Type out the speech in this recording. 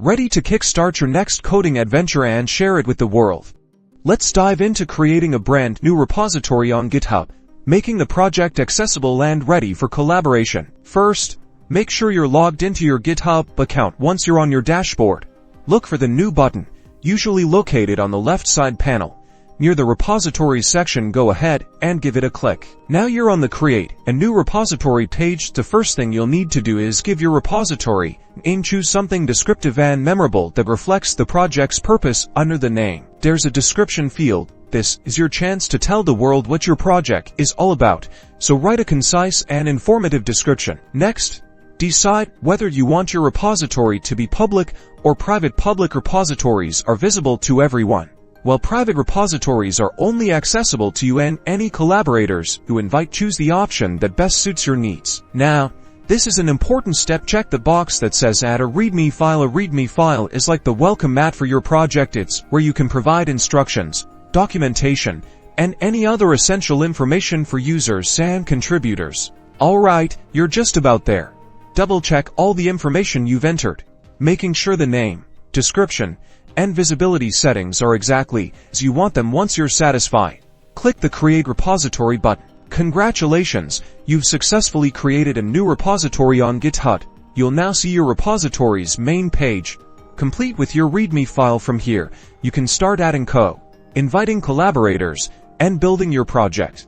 Ready to kickstart your next coding adventure and share it with the world? Let's dive into creating a brand new repository on GitHub, making the project accessible and ready for collaboration. First, make sure you're logged into your GitHub account. Once you're on your dashboard, look for the New button, usually located on the left side panel. Near the Repositories section, go ahead and give it a click. Now you're on the Create a New Repository page. The first thing you'll need to do is give your repository name. Choose something descriptive and memorable that reflects the project's purpose. Under the name, there's a description field. This is your chance to tell the world what your project is all about, so write a concise and informative description. Next, decide whether you want your repository to be public or private. Public repositories are visible to everyone, while private repositories are only accessible to you and any collaborators who invite. Choose the option that best suits your needs. Now, this is an important step. Check the box that says Add a README file. A README file is like the welcome mat for your project. It's where you can provide instructions, documentation, and any other essential information for users and contributors. Alright, you're just about there. Double-check all the information you've entered, making sure the name, description, and visibility settings are exactly as you want them. Once you're satisfied, click the Create Repository button. Congratulations, you've successfully created a new repository on GitHub. You'll now see your repository's main page, complete with your README file. From here, you can start adding code, inviting collaborators, and building your project.